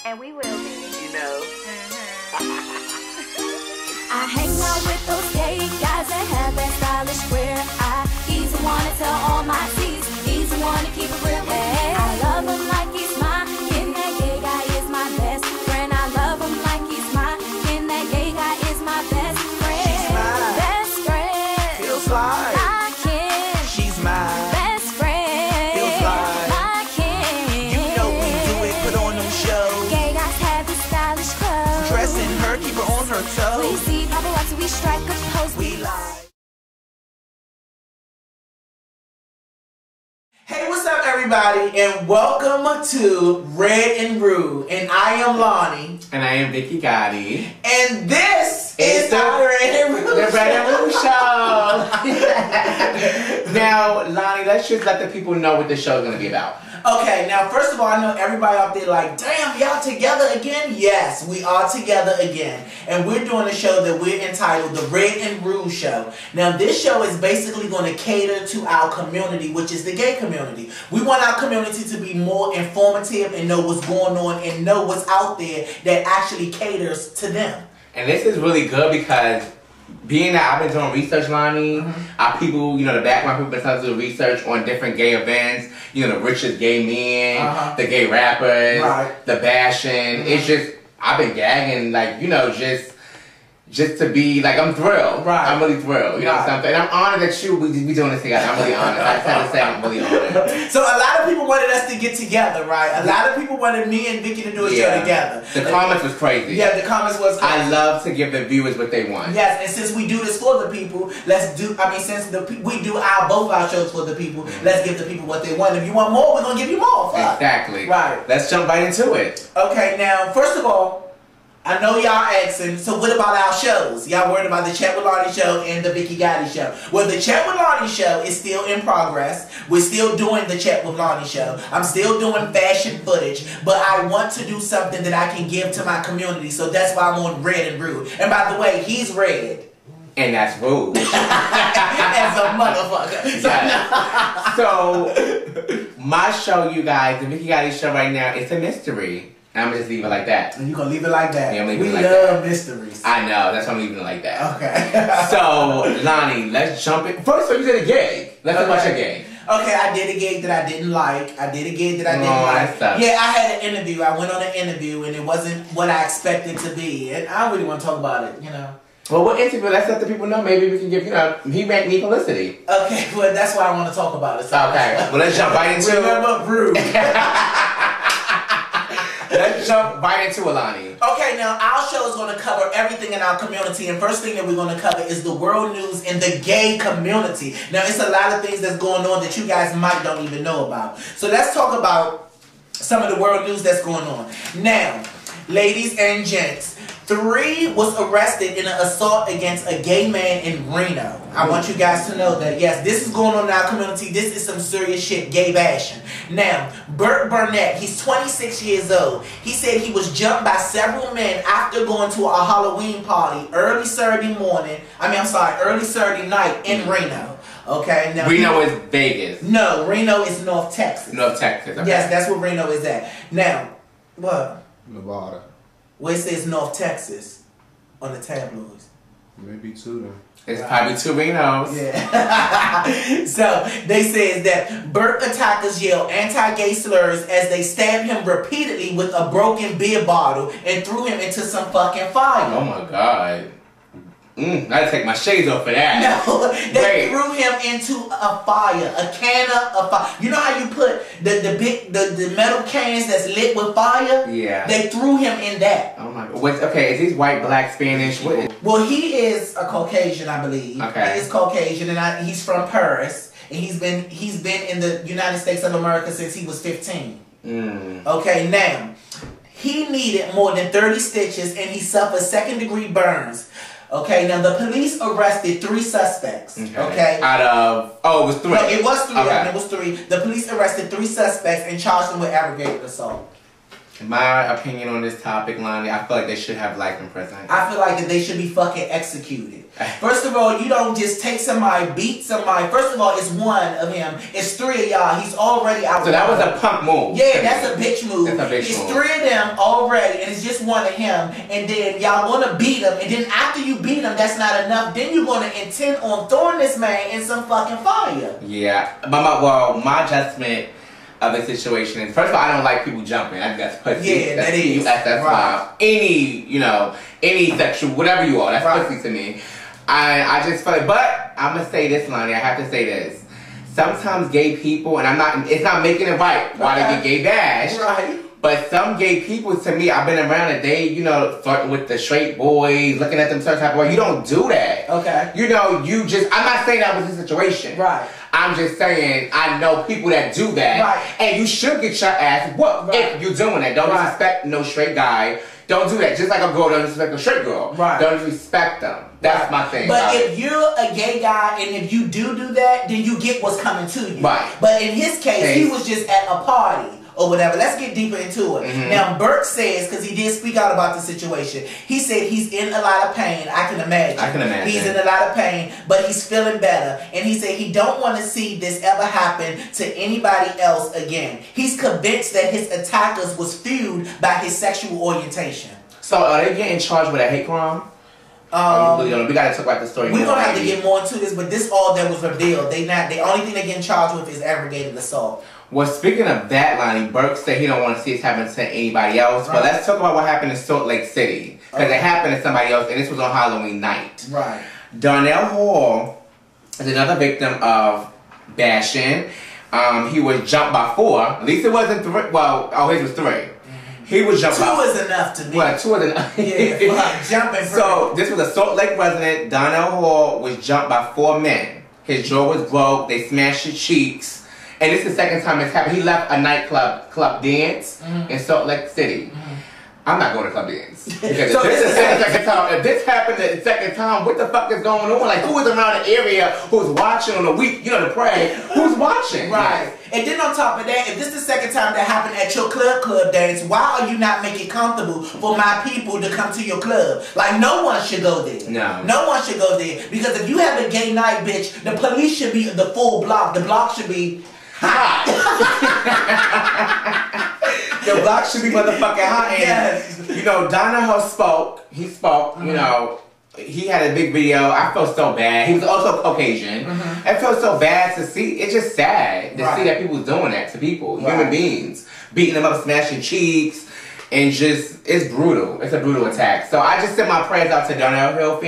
And we will be. You know. I hang out with those gay guys that have that stylish square eye. He's the one to tell all my T's. He's the one to keep it real. Hey, I love him like he's mine. And that gay guy is my best friend. I love him like he's mine. And that gay guy is my best friend. She's mine. Best friend. Feels like I can. she's mine. Best friend. Feels like I can. you know we do it. Put on them shows. Gay guys have the stylish clothes. Dressing her, keep her on her We toes. see paparazzi, we strike a pose. We lie. Hey, what's up, everybody, and welcome to Red and Rude. And I am Lonnie. And I am Vicky Gotti. And this is the our Red and Rude The Red and Rude Show. Now, Lonnie, let's just let the people know what the show is going to be about. Okay, now first of all, I know everybody out there like, damn, y'all together again? Yes, we are together again. And we're doing a show that we're entitled The Red and Rude Show. Now this show is basically going to cater to our community, which is the gay community. We want our community to be more informative and know what's going on and know what's out there that actually caters to them. And this is really good because being that I've been doing research, Lonnie, our people, you know, the background people been doing research on different gay events, you know, the richest gay men, the gay rappers, the bashing. It's just, I've been gagging, like, you know, just to be, like, I'm thrilled. I'm really thrilled. You know what I'm saying? And I'm honored that we doing this together. I'm really honored. I just had to say I'm really honored. So a lot of people wanted us to get together, right? A lot of people wanted me and Vicky to do a show together. The comments was crazy. Yeah, the comments was crazy. I love to give the viewers what they want. Yes, and since we do this for the people, since we do both our shows for the people, let's give the people what they want. If you want more, we're going to give you more. Fuck. Exactly. Right. Let's jump right into it. Okay, now, first of all, I know y'all asking, so what about our shows? Y'all worried about the Chat with Lonnie show and the Vicky Gotti show. Well, the Chat with Lonnie show is still in progress. We're still doing the Chat with Lonnie show. I'm still doing fashion footage, but I want to do something that I can give to my community, so that's why I'm on Red and Rude. And by the way, he's red. And that's rude. As a motherfucker. So, my show, you guys, the Vicky Gotti show right now, it's a mystery. I'm gonna just leave it like that. And you're gonna leave it like that? Yeah, I'm we leaving it like love that. mysteries. I know, that's why I'm leaving it like that. Okay. So, Lonnie, let's jump in. First, so you did a gig. Let's talk about your gig. Okay, I did a gig that I didn't like. I did a gig that I didn't like. That yeah, I had an interview. I went on an interview and it wasn't what I expected to be. And I don't really want to talk about it, you know. Well, what interview? Let's let the people know. Maybe we can give, you know, he make me publicity. Okay, well, that's why I want to talk about it. So okay, well, let's jump right into it. Remember, Rude. Let's jump right into it, Lonnie. Okay, now our show is going to cover everything in our community, and first thing that we're going to cover is the world news in the gay community. Now, it's a lot of things that's going on that you guys might don't even know about. So let's talk about some of the world news that's going on. Now, ladies and gents, 3 was arrested in an assault against a gay man in Reno. I want you guys to know that, yes, this is going on in our community. This is some serious shit, gay bashing. Now, Burt Burnett, he's 26 years old. He said he was jumped by several men after going to a Halloween party early Saturday night in Reno. Okay, now Reno is Vegas. No, Reno is North Texas. North Texas. Okay. Yes, that's where Reno is at. Now, what? Nevada. Well, it says North Texas on the tabloids. Maybe 2 then. It's probably 2 Renos. Yeah. So, they says that Burt attackers yelled anti-gay slurs as they stabbed him repeatedly with a broken beer bottle and threw him into some fucking fire. Oh my God. I gotta take my shades off for that. No, they threw him into a fire, a can of fire. You know how you put the metal cans that's lit with fire? Yeah. They threw him in that. Oh my God. Okay, is he white, black, Spanish? What is? Well, he is a Caucasian, I believe. Okay. He is Caucasian, and he's from Paris, and he's been in the United States of America since he was 15. Okay, now he needed more than 30 stitches, and he suffered second-degree burns. Okay, now the police arrested 3 suspects. Okay. Out of it was 3. No, it was 3. Okay. It was 3. The police arrested 3 suspects and charged them with aggravated assault. My opinion on this topic, Lonnie, I feel like they should have life in prison. I feel like that they should be fucking executed. First of all, you don't just take somebody, beat somebody. First of all, it's one of him. It's three of y'all. He's already out. So that was a punk move. Yeah, that's a bitch move. That's a bitch it's move. three of them already, and it's just one of him. And then y'all want to beat him. And then after you beat him, that's not enough. Then you're going to intend on throwing this man in some fucking fire. Yeah. My judgment of the situation is, first of all, I don't like people jumping. I think that's pussy. Yeah, that's that is. That's right. Any sexual, whatever you are, that's right. pussy to me. I just feel like, but I'm gonna say this, Lonnie. I have to say this. Sometimes gay people, and it's not making it right why they get gay bashed. Right. But some gay people, to me, I've been around and they, flirting with the straight boys, looking at them certain type of way. You don't do that. Okay. I'm not saying that was the situation. Right. I'm just saying, I know people that do that. Right. And you should get your ass whooped if you're doing that. Don't disrespect no straight guy. Don't do that. Just like a girl don't disrespect a straight girl. Right. Don't respect them. That's my thing. But if you're a gay guy and if you do that, then you get what's coming to you. Right. But in his case, he was just at a party or whatever. Let's get deeper into it. Mm-hmm. Now, Burke says, because he did speak out about the situation, he said he's in a lot of pain. I can imagine. He's in a lot of pain, but he's feeling better. And he said he don't want to see this ever happen to anybody else again. He's convinced that his attackers was fueled by his sexual orientation. So are they getting charged with a hate crime? We gotta talk about the story. We're gonna have to get more into this, but this all that was revealed. The only thing they're getting charged with is aggravated assault. Well, speaking of that, Lonnie, Burke said he don't want to see it happen to anybody else. Right. But let's talk about what happened in Salt Lake City. Because it happened to somebody else, and this was on Halloween night. Right. Darnell Hall is another victim of bashing. He was jumped by 4. At least it wasn't 3. Well, his was 3. He was jumped by 2 is enough to me. Well, 2 is enough. Yeah, jumping. So, this was a Salt Lake resident. Darnell Hall was jumped by 4 men. His jaw was broke. They smashed his cheeks. And this is the second time it's happened. He left a nightclub dance in Salt Lake City. I'm not going to club dance. Because So this is the second time. If this happened the second time, what the fuck is going on? Like, who is around the area who's watching on the week, to pray? Who's watching? Right. And then on top of that, if this is the second time that happened at your club dance, why are you not making it comfortable for my people to come to your club? Like, no one should go there. No. No one should go there. Because if you have a gay night, bitch, the police should be the full block. The block should be hot. The block should be motherfucking hot. And, yes. Darnell spoke. He spoke, he had a big video. I felt so bad. He was also Caucasian. I felt so bad to see. It's just sad to see that people doing that to people, human beings, beating them up, smashing cheeks, and it's brutal. It's a brutal attack. So I just sent my prayers out to Darnell Hall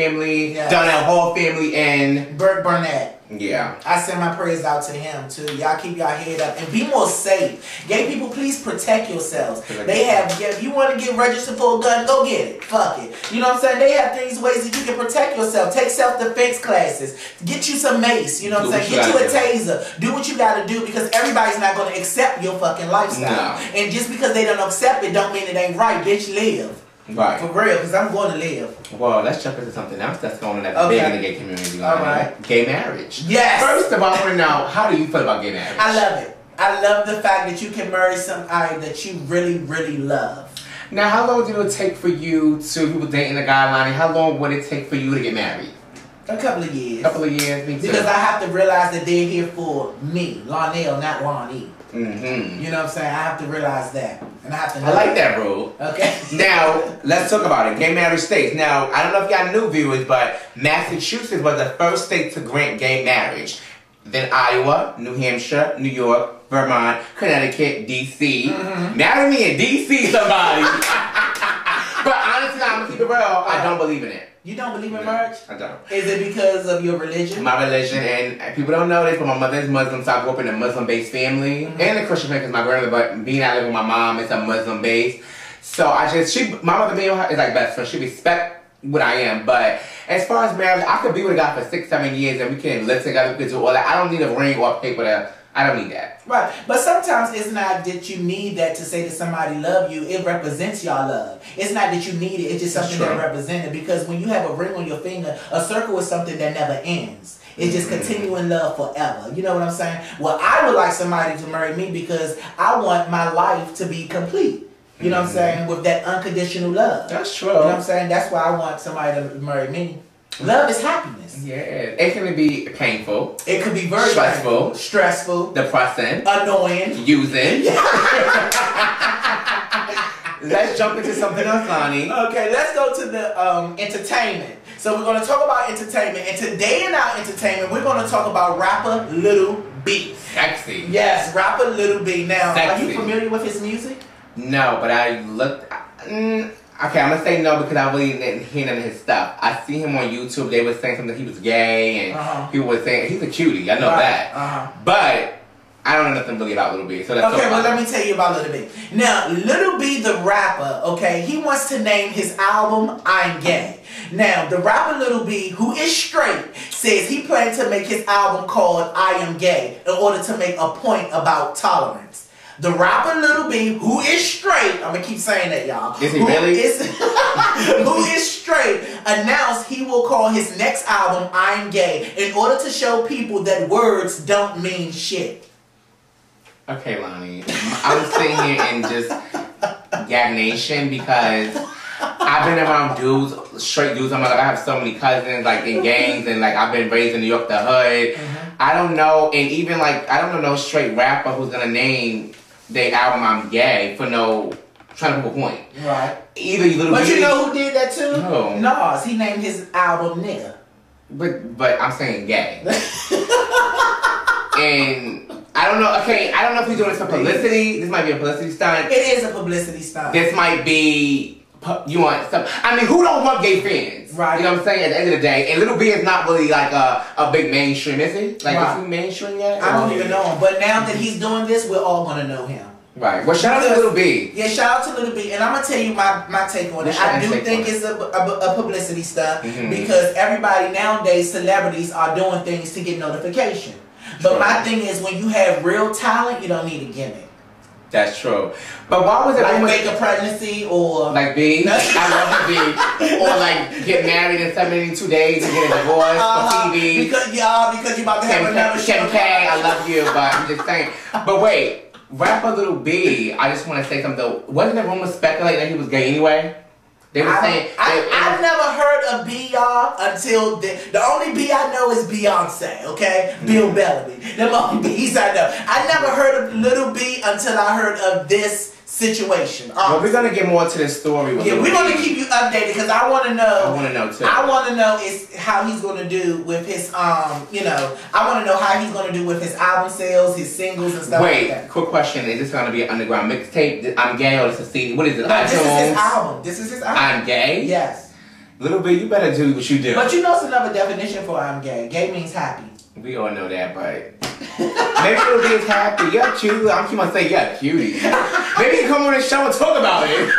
family, and Burke Burnett. Yeah. I send my prayers out to him too. Y'all keep y'all head up and be more safe. Gay people, please protect yourselves. If you want to get registered for a gun, go get it. Fuck it. You know what I'm saying? They have ways that you can protect yourself. Take self-defense classes. Get you some mace. You know what I'm saying? Get you a taser. Do what you gotta do, because everybody's not gonna accept your fucking lifestyle. No. And just because they don't accept it don't mean it ain't right. Bitch, live. Right. For real, because I'm going to live. Well, let's jump into something else that's going on that's big in the gay community. All right. Gay marriage. Yes. First of all, I want to know, how do you feel about gay marriage? I love it. I love the fact that you can marry somebody that you really, really love. Now, how long did it take for you to, people dating a guy, Lonnie, how long would it take for you to get married? A couple of years. Me too. Because I have to realize that they're here for me. Lonell, not Lonnie. Mm-hmm. You know what I'm saying? I have to realize that. And I have to know. I like that rule. Okay. Now, let's talk about it. Gay marriage states. Now, I don't know if y'all knew, viewers, but Massachusetts was the first state to grant gay marriage. Then Iowa, New Hampshire, New York, Vermont, Connecticut, D.C. Marry me in D.C., somebody. But honestly, I'm going to keep it real. I don't believe in it. You don't believe in marriage? I don't. Is it because of your religion? My religion, and people don't know this, but my mother's Muslim, so I grew up in a Muslim-based family. And a Christian family, because my grandmother, but being out living with my mom, it's a Muslim-based. So my mother being is like best friend. She respect what I am, but as far as marriage, I could be with a guy for 6-7 years and we can live together, we can do all that. I don't need a ring or paper I don't need that. Right. But sometimes it's not that you need that to say that somebody love you. It represents y'all love. It's not that you need it. It's just something that represents it. Because when you have a ring on your finger, a circle is something that never ends. It's just continuing love forever. You know what I'm saying? Well, I would like somebody to marry me because I want my life to be complete. You know what I'm saying? With that unconditional love. That's true. You know what I'm saying? That's why I want somebody to marry me. Love is happiness. Yeah. It can be painful. It could be very stressful. painful, stressful, depressing, annoying, using. Let's jump into something else, Lonnie. Okay, let's go to the entertainment. So we're going to talk about entertainment. And today in our entertainment, we're going to talk about rapper Lil B. Sexy. Yes, rapper Lil B. Now, Sexy. are you familiar with his music? No, but I looked... okay, I'm going to say no because I really didn't hear none of his stuff. I see him on YouTube. They were saying something that he was gay, and people were saying he's a cutie. I know that. But I don't know nothing really about Lil B. So let's okay, well, let me tell you about Lil B. Now, Lil B, the rapper, okay, he wants to name his album I'm Gay. Now, the rapper Lil B, who is straight, says he plans to make his album called I Am Gay in order to make a point about tolerance. The rapper Lil B, who is straight, I'm going to keep saying that, y'all. Is he really? Who is straight, announced he will call his next album I'm Gay in order to show people that words don't mean shit. Okay, Lonnie. I'm sitting here in just gagnation because I've been around dudes, straight dudes. I have so many cousins, like, in gangs, and, like, I've been raised in New York, the hood. I don't know, and even, like, I don't know no straight rapper who's gonna name their album I'm Gay for trying to prove a point. Right. Either you little But you know who did that too? Who? Nas. He named his album Nigga. But I'm saying gay. And I don't know, okay, I don't know if he's doing this for publicity. This might be a publicity stunt. It is a publicity stunt. This might be, you want some, I mean, who don't want gay fans? Right. You know what I'm saying? At the end of the day. And Lil B is not really like a big mainstream, is he? Like, right. Is he mainstream yet? I don't even know him. But now that he's doing this, we're all going to know him. Right. Well, shout out to Lil B. Yeah, shout out to Lil B. And I'm going to tell you my take on it. I do think it's a publicity stunt because everybody nowadays, celebrities, are doing things to get notification. But my thing is, when you have real talent, you don't need a gimmick. That's true. But why was it like fake a pregnancy or like B? I love B. Or like get married in 72 days and get a divorce for TV. Because you're about to have another show. Kim K, I love you, but I'm just saying. But wait, rapper Lil B, I just want to say something though. Wasn't the rumor speculating that he was gay anyway? They were saying I've never heard of B, y'all, until the only B I know is Beyonce, okay? Bill Bellamy. Them only B's I know. I never heard of Lil B until I heard of this situation. Well, we're gonna get more to this story. With we're gonna keep you updated because I want to know. I want to know too. I want to know is how he's gonna do with his you know. I want to know how he's gonna do with his album sales, his singles and stuff. Wait, like that. Quick question: is this gonna be an underground mixtape? I'm Gay or is this a CD? What is it? No, this is his album. This is his album. I'm Gay. Yes. Lil B, you better do what you do. But you know, it's another definition for I'm gay. Gay means happy. We all know that, but maybe Lil B is happy. You're cute. I'm keep on saying you're cutie. Maybe you come on this show and talk about it.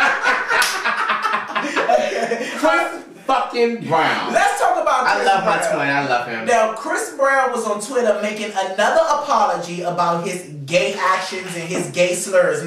Chris fucking Brown. Let's talk about Chris I love Brown. my twin. I love him. Now, Chris Brown was on Twitter making another apology about his gay actions and his gay slurs. I'm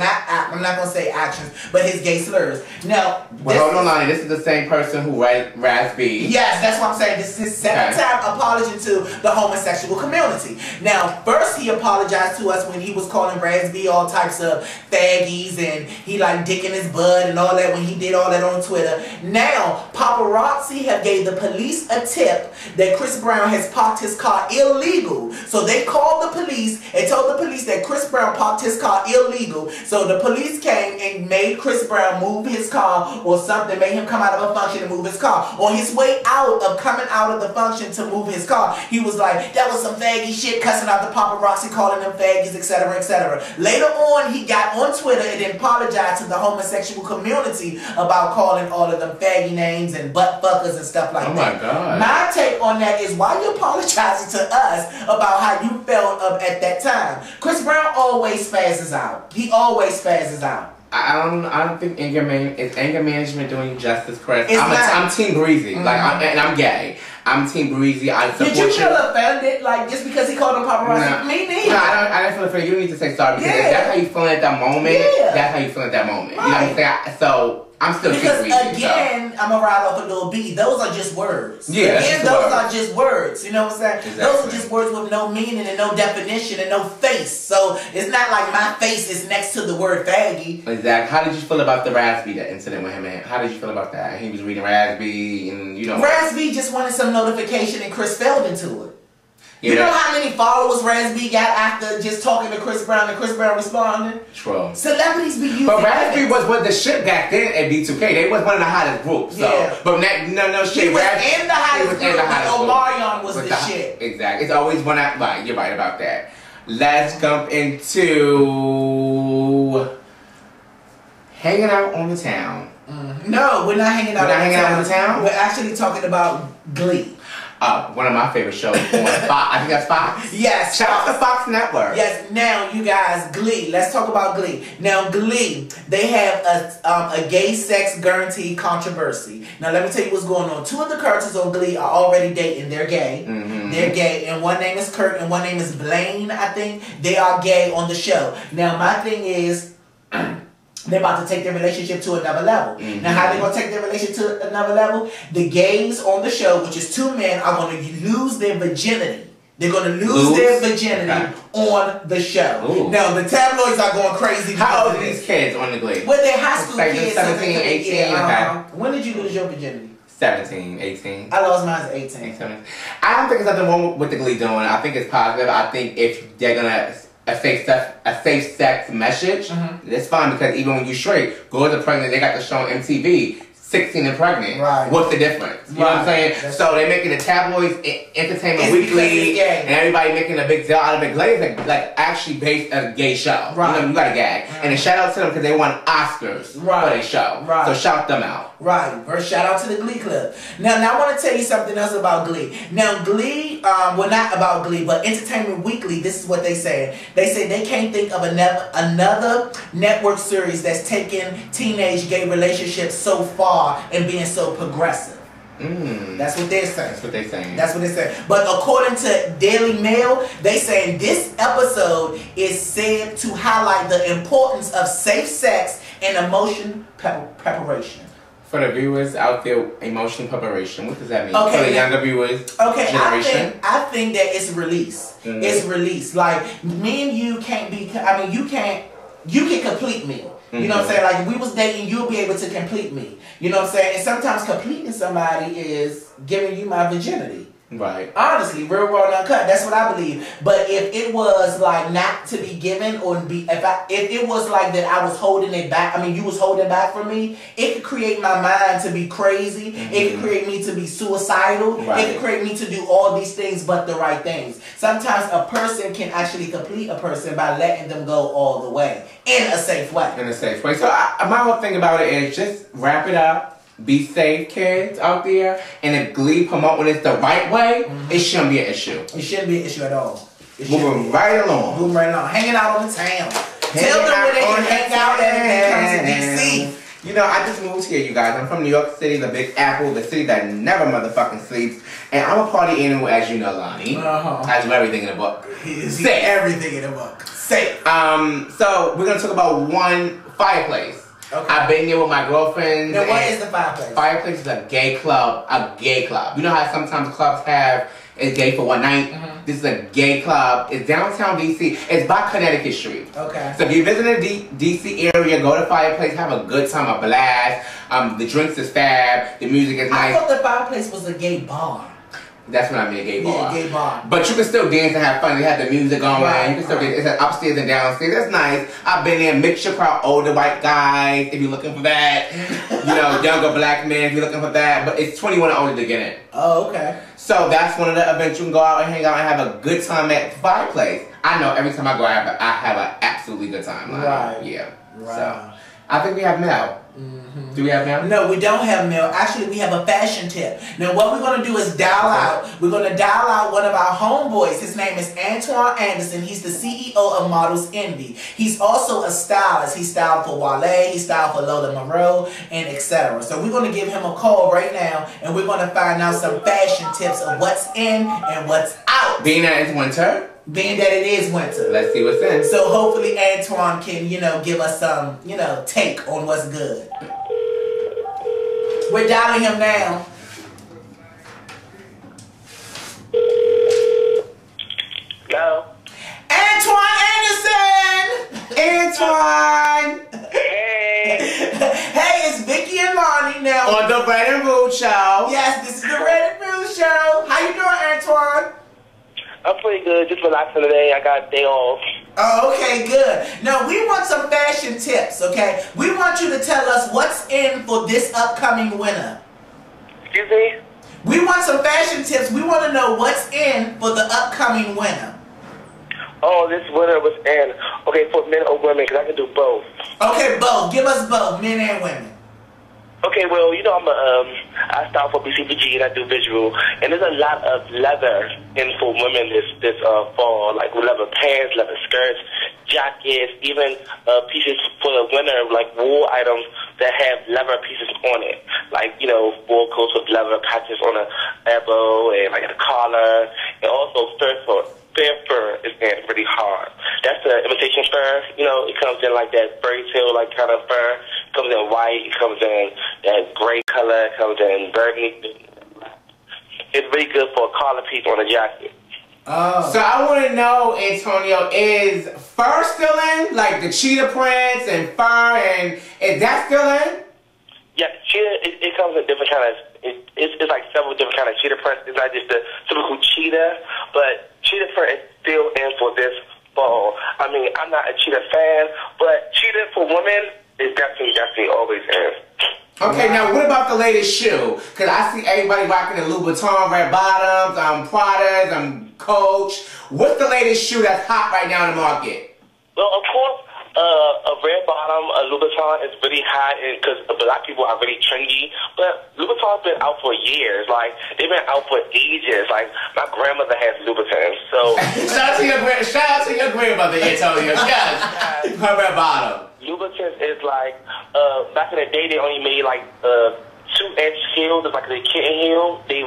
not going to say actions, but his gay slurs. Now, well, hold on, Lonnie. This is the same person who razzed B. Yes, that's what I'm saying. This is his second time apology to the homosexual community. Now, first he apologized to us when he was calling Raz B all types of faggies and he like dick in his butt and all that when he did all that on Twitter. Now, paparazzi have gave the police a tip that Chris Brown has parked his car illegal. So they called the police and told the police that Chris Brown parked his car illegal. So the police came and made Chris Brown move his car or something, made him come out of a function and move his car. On his way out of coming out of the function to move his car, he was like, that was some faggy shit, cussing out the paparazzi, calling them faggies, etc., etc. Later on, he got on Twitter and then apologized to the homosexual community about calling all of them faggy names and butt fuckers and stuff like that. Oh my God. My take on that is why you apologizing to us about how you felt at that time. Chris Brown always spazzes out. He always spazzes out. I don't think anger management doing you justice, Chris. It's I'm Team Breezy. Like, I'm gay. I'm Team Breezy. I support you. Did you feel offended, like just because he called him paparazzi? No. Me neither. No, I didn't feel offended. You don't need to say sorry because if that's how you feeling at that moment. Yeah. That's how you feeling at that moment. Right. You know what I'm saying? So I'm still because weezy, again, I'm gonna ride off a little beat. Those are just words. Yeah, again, those are just words. You know what I'm saying? Exactly. Those are just words with no meaning and no definition and no face. So it's not like my face is next to the word faggy. Exactly. How did you feel about the Raspy, that incident with him, man? How did you feel about that? He was reading Raspy, and you know. Raspy just wanted some notification, and Chris fell into it. Yeah, you know how many followers Raspy got after just talking to Chris Brown and Chris Brown responding? True. Celebrities be using But Raspy was the shit back then at B2K. They was one of the hottest groups. So. Yeah. But no shit. He was in the hottest group, but Omarion was the shit. Exactly. It's always one out. Right, you're right about that. Let's jump into hanging out on the town. No, we're not hanging out. We're not hanging out on the town? We're actually talking about Glee. One of my favorite shows on Fox. I think that's Fox. Yes. Shout out to Fox Network. Yes. Now, you guys, Glee. Let's talk about Glee. Now, Glee, they have a gay sex guarantee controversy. Now, let me tell you what's going on. 2 of the characters on Glee are already dating. They're gay. They're gay. And one name is Kurt and one name is Blaine, I think. They are gay on the show. Now, my thing is... they're about to take their relationship to another level. Now, how they going to take their relationship to another level? The gays on the show, which is 2 men, are going to lose their virginity. They're going to lose their virginity on the show. Ooh. Now, the tabloids are going crazy. How old are these kids on the Glee? Well, they're high school like kids. 17, 18, okay. When did you lose your virginity? 17, 18. I lost mine at 18. 17. I don't think there's nothing wrong with the Glee doing. I think it's positive. I think if they're going to... a safe sex message, that's fine, because even when you straight, girls are pregnant, they got the show on MTV, 16 and pregnant. Right. What's the difference? You know what I'm saying? That's so they're making the tabloids, Entertainment Weekly, and everybody making a big deal out of it. Glee is like actually based a gay show. Right. You know, you got a gag. And a shout out to them because they won Oscars for their show. Right. So shout them out. Right. First shout out to the Glee Club. Now I want to tell you something else about Glee. Now Glee, well, not about Glee, but Entertainment Weekly, this is what they say. They say they can't think of another network series that's taken teenage gay relationships so far and being so progressive. That's what they're saying. That's what they're saying. That's what they say. But according to Daily Mail, they saying this episode is said to highlight the importance of safe sex and emotion preparation. For the viewers out there, emotional preparation. What does that mean? Okay, for the younger viewers, okay, generation? I think that it's release. It's release. Like, me and you can't be, I mean, you can complete me. You know what I'm saying? Like, if we was dating, you'll be able to complete me. You know what I'm saying? And sometimes completing somebody is giving you my virginity. Right. Honestly, real raw and uncut. That's what I believe. But if it was like not to be given, or be if it was like that I was holding it back, I mean you was holding back from me, it could create my mind to be crazy. It could create me to be suicidal. Right. It could create me to do all these things but the right things. Sometimes a person can actually complete a person by letting them go all the way in a safe way. In a safe way. So my whole thing about it is just wrap it up. Be safe, kids out there. And if Glee promoting it the right way, it shouldn't be an issue. It shouldn't be an issue at all. Moving right along. Moving right along. Hanging out on the town. Tell them where they can hang out at when they come to DC. You know, I just moved here, you guys. I'm from New York City, the Big Apple, the city that never motherfucking sleeps. And I'm a party animal, as you know, Lonnie. I do everything in the book. Safe. Everything in the book. Safe. So we're gonna talk about one fireplace. Okay. I've been here with my girlfriends. Now, what is the fireplace? Fireplace is a gay club. A gay club. You know how sometimes clubs have it's gay for one night? This is a gay club. It's downtown DC. It's by Connecticut Street. Okay. So if you're visiting the DC area, go to Fireplace, have a good time, a blast. The drinks is fab. The music is nice. I thought the Fireplace was a gay bar. That's what I mean, a gay bar. Yeah, gay bar. But you can still dance and have fun. They have the music going. Right, you can still dance. It's an upstairs and downstairs. That's nice. I've been there. Mix your crowd, older white guys, if you're looking for that. You know, younger black men, if you're looking for that. But it's 21 and older to get in. Oh, okay. So that's one of the events you can go out and hang out and have a good time at the Fireplace. I know every time I go out, I have an absolutely good time. Like, right. Yeah. Right. So I think we have Mel. Do we have Mel? No, we don't have Mel. Actually, we have a fashion tip. Now, what we're going to do is dial out. We're going to dial out one of our homeboys. His name is Antoine Anderson. He's the CEO of Models Envy. He's also a stylist. He styled for Wale. He styled for Lola Monroe, and etc. So we're going to give him a call right now, and we're going to find out some fashion tips of what's in and what's out. Being that it's winter. Being that it is winter. Let's see what's in. So hopefully Antoine can, give us some, take on what's good. We're dialing him now. Hello. Antoine Anderson! Antoine! Hey. Hey, it's Vicky and Lonnie now. On the Red and Rude Show. Yes, this is the Red and Rude Show. How you doing, Antoine? I'm pretty good. Just relaxing today. I got a day off. Oh, okay, good. Now, we want some fashion tips, okay? We want you to tell us what's in for this upcoming winter. Excuse me? We want some fashion tips. We want to know what's in for the upcoming winter. Oh, this winter was in. Okay, for men or women, because I can do both. Okay, both. Give us both, men and women. Okay, well, you know, I start for BCBG and I do visual, and there's a lot of leather in for women this fall, like leather pants, leather skirts, jackets, even pieces for the winter, like wool items that have leather pieces on it, like, you know, wool coats with leather patches on the elbow and like the collar, and also fair fur is in really hard. That's the imitation fur. You know, it comes in like that fairy tale like kind of fur. It comes in white. It comes in that gray color. It comes in burgundy. It's really good for a collar piece on a jacket. Oh. So I want to know, Antonio, is fur still in? Like the cheetah prints and fur, and is that still in? Yeah, cheetah, it comes in different kind of, it's like several different kind of cheetah prints. It's not just the typical cheetah, but cheetah print is still in for this fall. I mean, I'm not a cheetah fan, but cheetah for women is definitely always in. Okay, now what about the latest shoe? Because I see everybody rocking the Louboutin red bottoms, Pradas, Coach. What's the latest shoe that's hot right now in the market? Well, of course, a red bottom, a Louboutin is really hot because a lot of people are really trendy. But Louboutin's been out for years. Like, they've been out for ages. Like, my grandmother has Louboutins. So shout out to your grandmother, Antonio. Yes, her red bottom. Louboutins is like, back in the day, they only made like 2-inch heels. It's like the kitten heel. They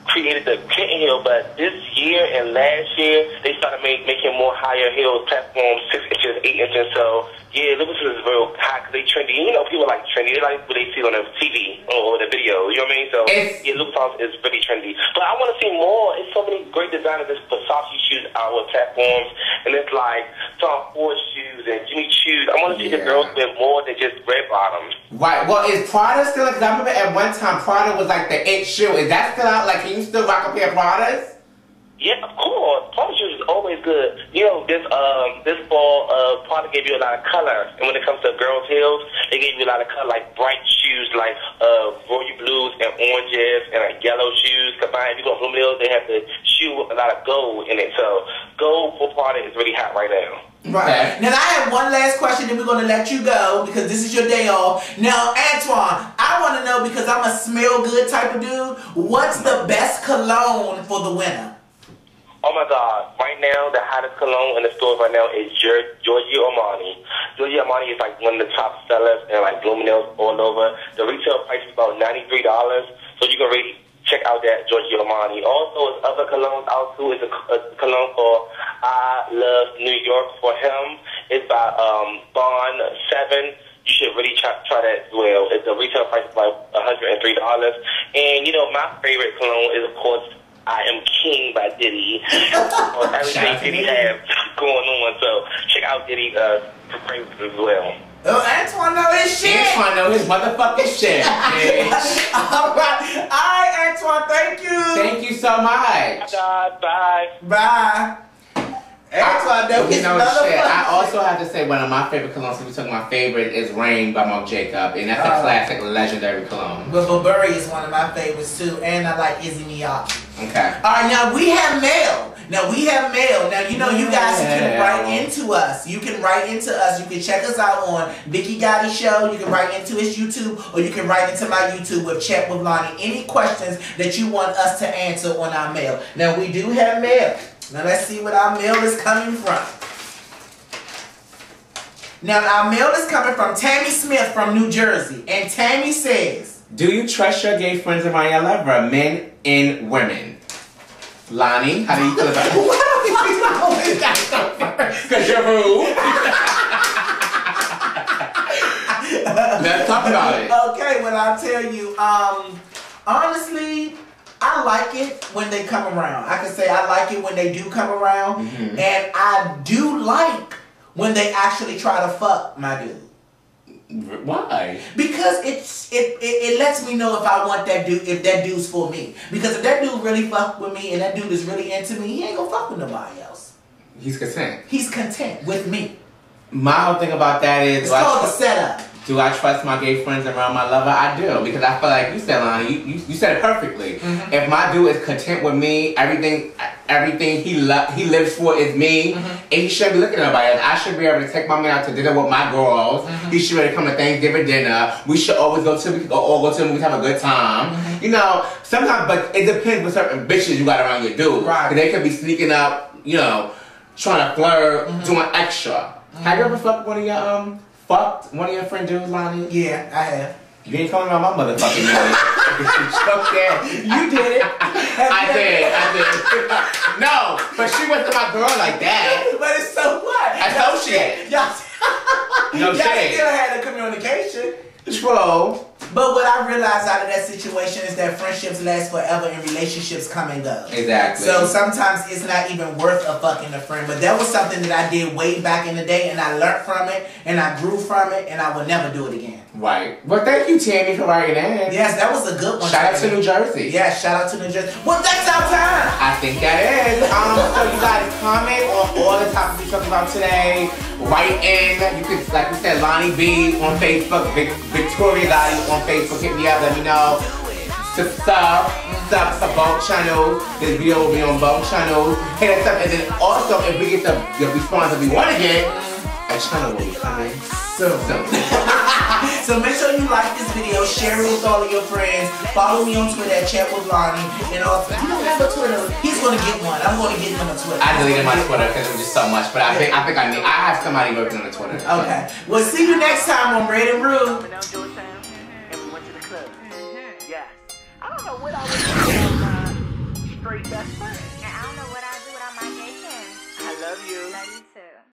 created the kitten heel, but this year and last year they started making more higher heels, platforms 6 inches, 8 inches. So yeah, Louboutins is real hot because they trendy. You know, people like trendy. They like what they see on the TV or the video. You know what I mean? So yeah, Louboutins is really trendy. But I want to see more. It's so many great designers. There's Versace shoes out with platforms, and it's like Tom Ford shoes and Jimmy Choo's. I want to see the girls wear more than just red bottoms. Right. Well, is Prada still? Because I remember at one time Prada was like the it shoe. Is that still out? Like, can you still rock a pair of Pradas? Yeah, of course. Prada shoes is always good. You know, this fall, Prada gave you a lot of color, and when it comes to girls' heels, they gave you a lot of color, like bright shoes, like royal blues and oranges, and like yellow shoes combined. If you go to Bloomingdale's, they have the shoe with a lot of gold in it. So gold for Prada is really hot right now. Right. Now, I have one last question, then we're going to let you go because this is your day off. Now, Antoine, I want to know, because I'm a smell good type of dude, what's the best cologne for the winter? Oh my God! Right now, the hottest cologne in the stores right now is Giorgio Armani. Giorgio Armani is like one of the top sellers in like Bloomingdale's all over. The retail price is about $93, so you can really check out that Giorgio Armani. Also, there's other colognes out too. It's a cologne called I Love New York for him. It's by Bond 7. You should really try that as well. It's the retail price is like $103. And you know, my favorite cologne is of course I Am King by Diddy. Everything Diddy has going on. So check out Diddy fragrances as well. Oh, Antoine know his shit. Antoine know his motherfucking shit. All right, Antoine, thank you. Thank you so much. Bye. Bye. Antoine know his motherfucking shit. I also have to say one of my favorite colognes, we talking my favorite, is Rain by Marc Jacob, and that's a classic, legendary cologne. But Burberry is one of my favorites too, and I like Izzy Miyake. Okay. All right, now we have mail. Now, you know, you guys can write into us. You can write into us. You can check us out on Vicky Gotti Show. You can write into his YouTube, or you can write into my YouTube with Chat with Lonnie. Any questions that you want us to answer on our mail. Now, we do have mail. Now, let's see what our mail is coming from. Now, our mail is coming from Tammy Smith from New Jersey. And Tammy says, do you trust your gay friends around your lover, men and women? Lonnie, how do you feel about it? Why do we always got to go first? Because you're rude. Let's talk about it. Okay, well, I'll tell you. Honestly, I like it when they come around. I can say I like it when they do come around. Mm-hmm. And I do like when they actually try to fuck my dude. Why? Because it lets me know if I want that dude, if that dude's for me. Because if that dude really fuck with me and that dude is really into me, he ain't gonna fuck with nobody else. He's content. He's content with me. My whole thing about that is... It's called the setup. Do I trust my gay friends around my lover? I do. Because I feel like you said, Lonnie, you said it perfectly. Mm-hmm. If my dude is content with me, everything he lives for is me, Mm-hmm. and he shouldn't be looking at nobody else. I should be able to take my man out to dinner with my girls. Mm-hmm. He should be able to come to Thanksgiving dinner. We should always go to the movies, have a good time. Mm-hmm. You know, sometimes, but it depends with certain bitches you got around your dude. Right. 'Cause they could be sneaking up, you know, trying to flirt, Mm-hmm. doing extra. Have you ever fucked one of your fucked one of your friend dudes, Lonnie? Yeah, I have. You ain't calling around my motherfucking name. Fuck that. You did it. I did. No, but she wasn't my girl like that. But it's so what? Associate. Y'all No shade. still had a communication. True. But what I realized out of that situation is that friendships last forever and relationships come and go. Exactly. So sometimes it's not even worth a fucking a friend. But that was something that I did way back in the day, and I learned from it, and I grew from it, and I will never do it again. Right. Well, thank you, Tammy, for writing in. Yes, that was a good one. Shout out to New Jersey. Yeah, shout out to New Jersey. Well, that's our time. I think that is. So you guys comment on all the topics we talked about today. Write in. You can, like we said, Lonnie B on Facebook, Victoria Gotti on Facebook. Hit me up. Let me know. Sub both channels. This video will be on both channels. Hit us up, and then also if we get the response that we want to get, a channel will be coming soon. So make sure you like this video, share it with all of your friends, follow me on Twitter at Chat with Lonnie, and also, you don't have a Twitter, he's gonna get one. I'm gonna get him a Twitter. I deleted my Twitter because it was just so much, but I think I have somebody working on the Twitter. Okay. Well, see you next time on Red and Rude. And we went to the club. Yes. I don't know what I would do without my straight best friend. I don't know what I'll do without my gay friend. I love you.